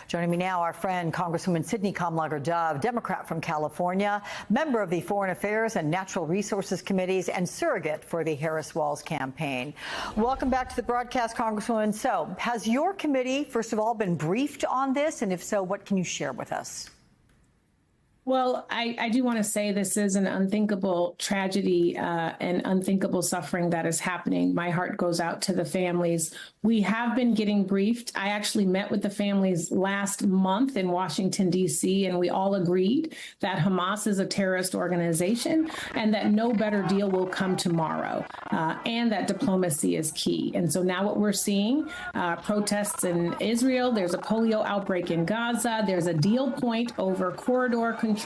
Joining me now, our friend, Congresswoman Sidney Kamlager Dove, Democrat from California, member of the Foreign Affairs and Natural Resources Committees, and surrogate for the Harris-Walz campaign. Welcome back to the broadcast, Congresswoman. So, has your committee, first of all, been briefed on this? And if so, what can you share with us? Well, I do want to say this is an unthinkable tragedy and unthinkable suffering that is happening. My heart goes out to the families. We have been getting briefed. I actually met with the families last month in Washington, D.C., and we all agreed that Hamas is a terrorist organization and that no better deal will come tomorrow, and that diplomacy is key. And so now what we're seeing, protests in Israel, there's a polio outbreak in Gaza, there's a deal point over corridor control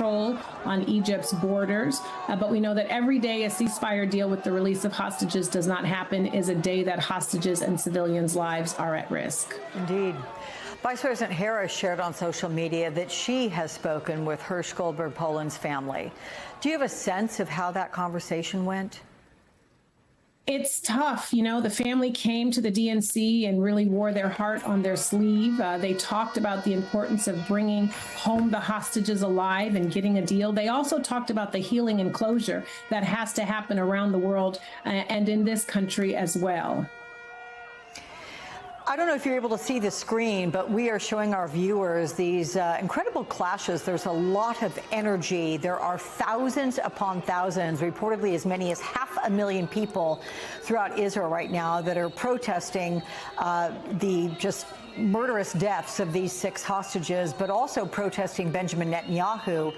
on Egypt's borders. But we know that every day a ceasefire deal with the release of hostages does not happen is a day that hostages and civilians' lives are at risk. Indeed. Vice President Harris shared on social media that she has spoken with Hersh Goldberg Poland's family. Do you have a sense of how that conversation went? It's tough. You know, the family came to the DNC and really wore their heart on their sleeve. They talked about the importance of bringing home the hostages alive and getting a deal. They also talked about the healing and closure that has to happen around the world and in this country as well. I don't know if you're able to see the screen, but we are showing our viewers these incredible clashes. There's a lot of energy. There are thousands upon thousands, reportedly as many as 500,000 people throughout Israel right now that are protesting the just murderous deaths of these 6 hostages, but also protesting Benjamin Netanyahu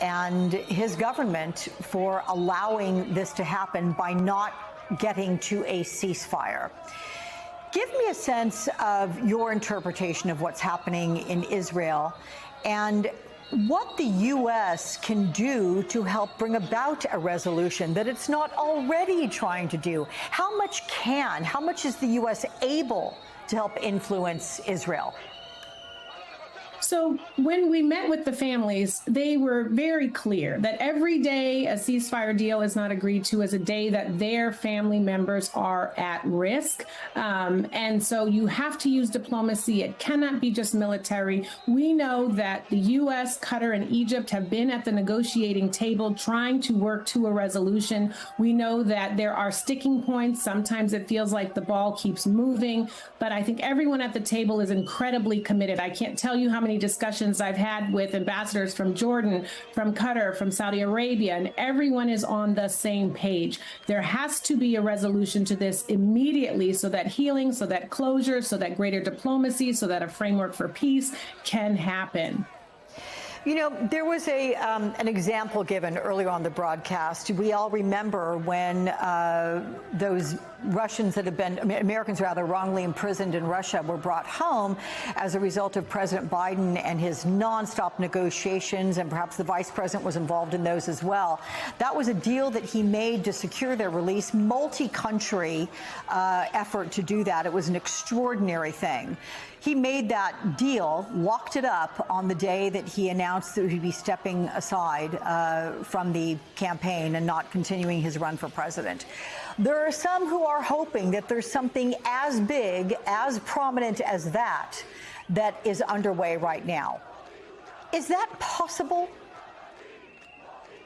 and his government for allowing this to happen by not getting to a ceasefire. Give me a sense of your interpretation of what's happening in Israel and what the U.S. can do to help bring about a resolution that it's not already trying to do. How much is the U.S. able to help influence Israel? So when we met with the families, they were very clear that every day a ceasefire deal is not agreed to is a day that their family members are at risk. And so you have to use diplomacy. It cannot be just military. We know that the U.S., Qatar, and Egypt have been at the negotiating table trying to work to a resolution. We know that there are sticking points. Sometimes it feels like the ball keeps moving, but I think everyone at the table is incredibly committed. I can't tell you how many discussions I've had with ambassadors from Jordan, from Qatar, from Saudi Arabia, and everyone is on the same page. There has to be a resolution to this immediately so that healing, so that closure, so that greater diplomacy, so that a framework for peace can happen. You know, there was an example given earlier on the broadcast. We all remember when those Russians that have been, Americans rather, wrongly imprisoned in Russia were brought home as a result of President Biden and his nonstop negotiations, and perhaps the vice president was involved in those as well. That was a deal that he made to secure their release, multi-country effort to do that. It was an extraordinary thing. He made that deal, locked it up on the day that he announced that he'd be stepping aside from the campaign and not continuing his run for president. There are some who are hoping that there's something as big, as prominent as that is underway right now. Is that possible?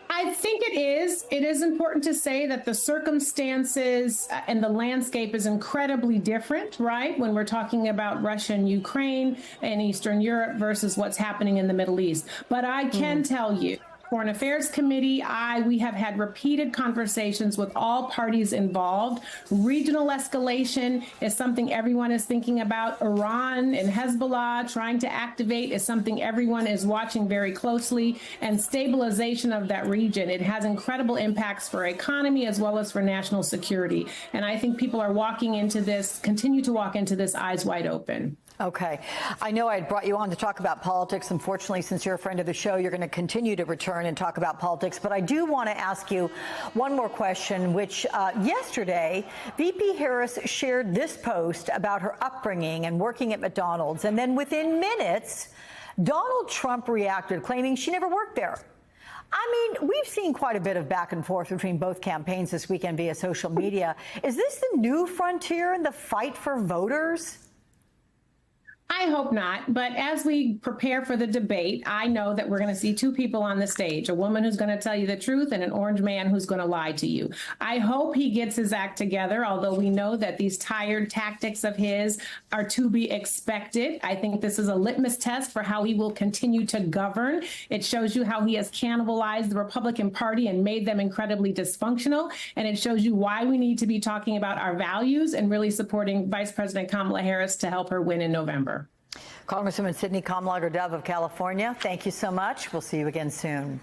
I think it is. It is important to say that the circumstances and the landscape is incredibly different, right? When we're talking about Russia and Ukraine and Eastern Europe versus what's happening in the Middle East. But I can tell you, Foreign Affairs Committee, we have had repeated conversations with all parties involved. Regional escalation is something everyone is thinking about. Iran and Hezbollah trying to activate is something everyone is watching very closely. And stabilization of that region, it has incredible impacts for economy as well as for national security. And I think people are walking into this, continue to walk into this eyes wide open. Okay. I know I had brought you on to talk about politics. Unfortunately, since you're a friend of the show, you're going to continue to return and talk about politics. But I do want to ask you one more question, which yesterday, VP Harris shared this post about her upbringing and working at McDonald's. And then within minutes, Donald Trump reacted, claiming she never worked there. I mean, we've seen quite a bit of back and forth between both campaigns this weekend via social media. Is this the new frontier in the fight for voters? I hope not. But as we prepare for the debate, I know that we're going to see two people on the stage, a woman who's going to tell you the truth and an orange man who's going to lie to you. I hope he gets his act together, although we know that these tired tactics of his are to be expected. I think this is a litmus test for how he will continue to govern. It shows you how he has cannibalized the Republican Party and made them incredibly dysfunctional. And it shows you why we need to be talking about our values and really supporting Vice President Kamala Harris to help her win in November. Congresswoman Sydney Kamlager-Dove of California, thank you so much. We'll see you again soon.